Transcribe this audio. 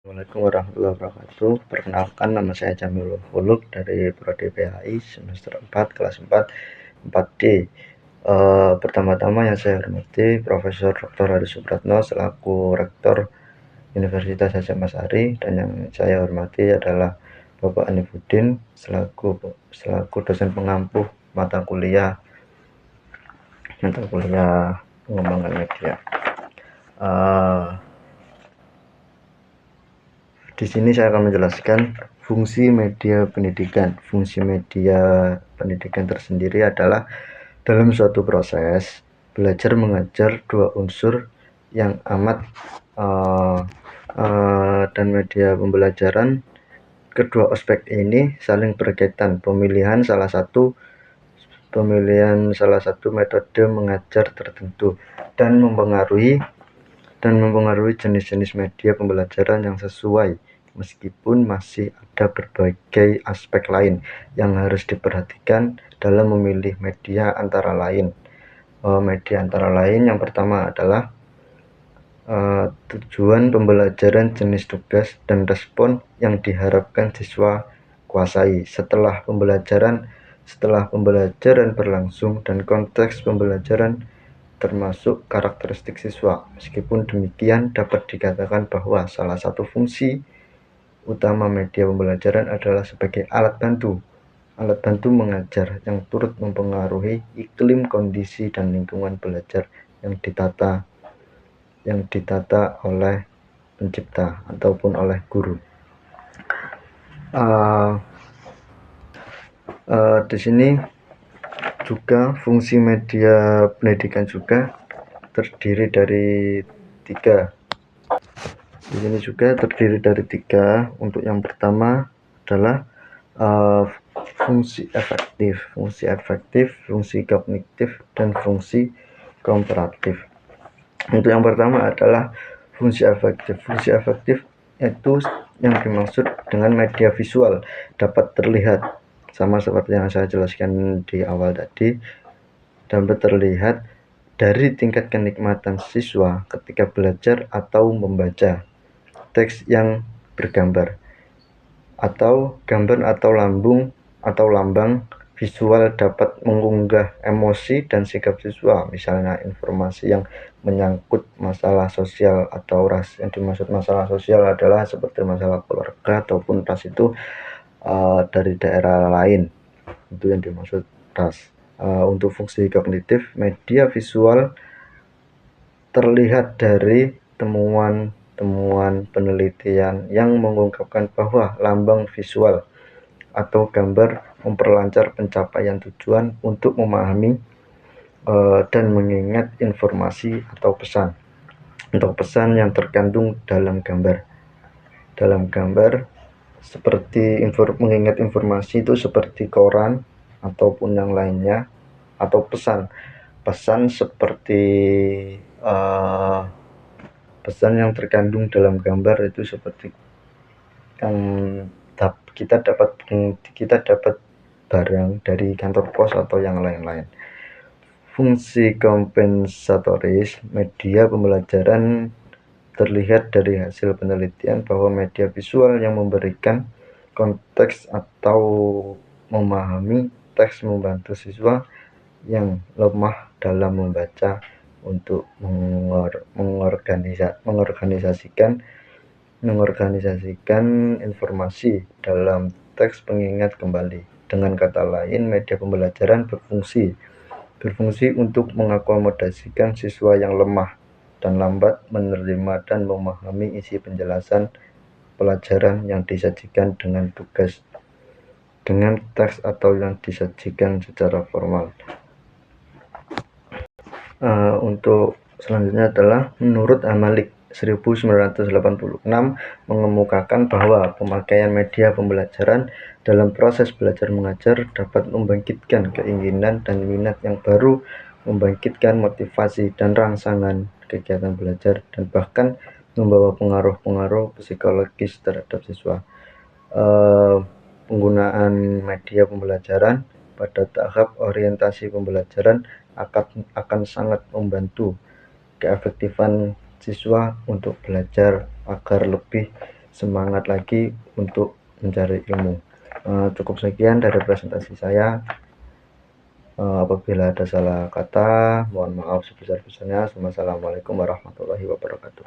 Assalamualaikum warahmatullahi wabarakatuh. Perkenalkan, nama saya Jamilul Huluk dari Prodi PHI semester 4 kelas 4 4D. Pertama-tama yang saya hormati Profesor Dr. Hadi Supratno selaku Rektor Universitas Hasyim Asy'ari, dan yang saya hormati adalah Bapak Anifuddin selaku dosen pengampu mata kuliah pengembangan media. Di sini saya akan menjelaskan fungsi media pendidikan. Fungsi media pendidikan tersendiri adalah dalam suatu proses belajar mengajar dua unsur yang amat dan media pembelajaran. Kedua aspek ini saling berkaitan. Pemilihan salah satu metode mengajar tertentu dan mempengaruhi jenis-jenis media pembelajaran yang sesuai, meskipun masih ada berbagai aspek lain yang harus diperhatikan dalam memilih media antara lain. Yang pertama adalah tujuan pembelajaran, jenis tugas, dan respon yang diharapkan siswa kuasai setelah pembelajaran berlangsung, dan konteks pembelajaran termasuk karakteristik siswa. Meskipun demikian, dapat dikatakan bahwa salah satu fungsi utama media pembelajaran adalah sebagai alat bantu mengajar yang turut mempengaruhi iklim, kondisi, dan lingkungan belajar yang ditata oleh pencipta ataupun oleh guru. Di sini juga fungsi media pendidikan juga terdiri dari tiga. Untuk yang pertama adalah fungsi efektif, fungsi kognitif, dan fungsi komparatif. Untuk yang pertama adalah fungsi efektif. Fungsi efektif itu yang dimaksud dengan media visual dapat terlihat, sama seperti yang saya jelaskan di awal tadi, dapat terlihat dari tingkat kenikmatan siswa ketika belajar atau membaca teks yang bergambar, atau gambar atau lambang visual dapat mengunggah emosi dan sikap siswa. Misalnya informasi yang menyangkut masalah sosial atau ras. Yang dimaksud masalah sosial adalah seperti masalah keluarga ataupun ras itu dari daerah lain, itu yang dimaksud ras. Untuk fungsi kognitif, media visual terlihat dari temuan penelitian yang mengungkapkan bahwa lambang visual atau gambar memperlancar pencapaian tujuan untuk memahami dan mengingat informasi atau pesan yang terkandung dalam gambar. Seperti mengingat informasi itu seperti koran ataupun yang lainnya, atau pesan seperti pesan yang terkandung dalam gambar itu seperti yang kita dapat barang dari kantor pos atau yang lain-lain. Fungsi kompensatoris media pembelajaran terlihat dari hasil penelitian bahwa media visual yang memberikan konteks atau memahami teks membantu siswa yang lemah dalam membaca untuk mengorganisasikan informasi dalam teks pengingat kembali. Dengan kata lain, media pembelajaran berfungsi untuk mengakomodasikan siswa yang lemah dan lambat menerima dan memahami isi penjelasan pelajaran yang disajikan dengan teks atau yang disajikan secara formal. Untuk selanjutnya adalah menurut Amalik 1986 mengemukakan bahwa pemakaian media pembelajaran dalam proses belajar mengajar dapat membangkitkan keinginan dan minat yang baru, membangkitkan motivasi dan rangsangan kegiatan belajar, dan bahkan membawa pengaruh psikologis terhadap siswa. Penggunaan media pembelajaran pada tahap orientasi pembelajaran akan sangat membantu keefektifan siswa untuk belajar agar lebih semangat lagi untuk mencari ilmu. Cukup sekian dari presentasi saya. Apabila ada salah kata, mohon maaf sebesar-besarnya. Wassalamualaikum warahmatullahi wabarakatuh.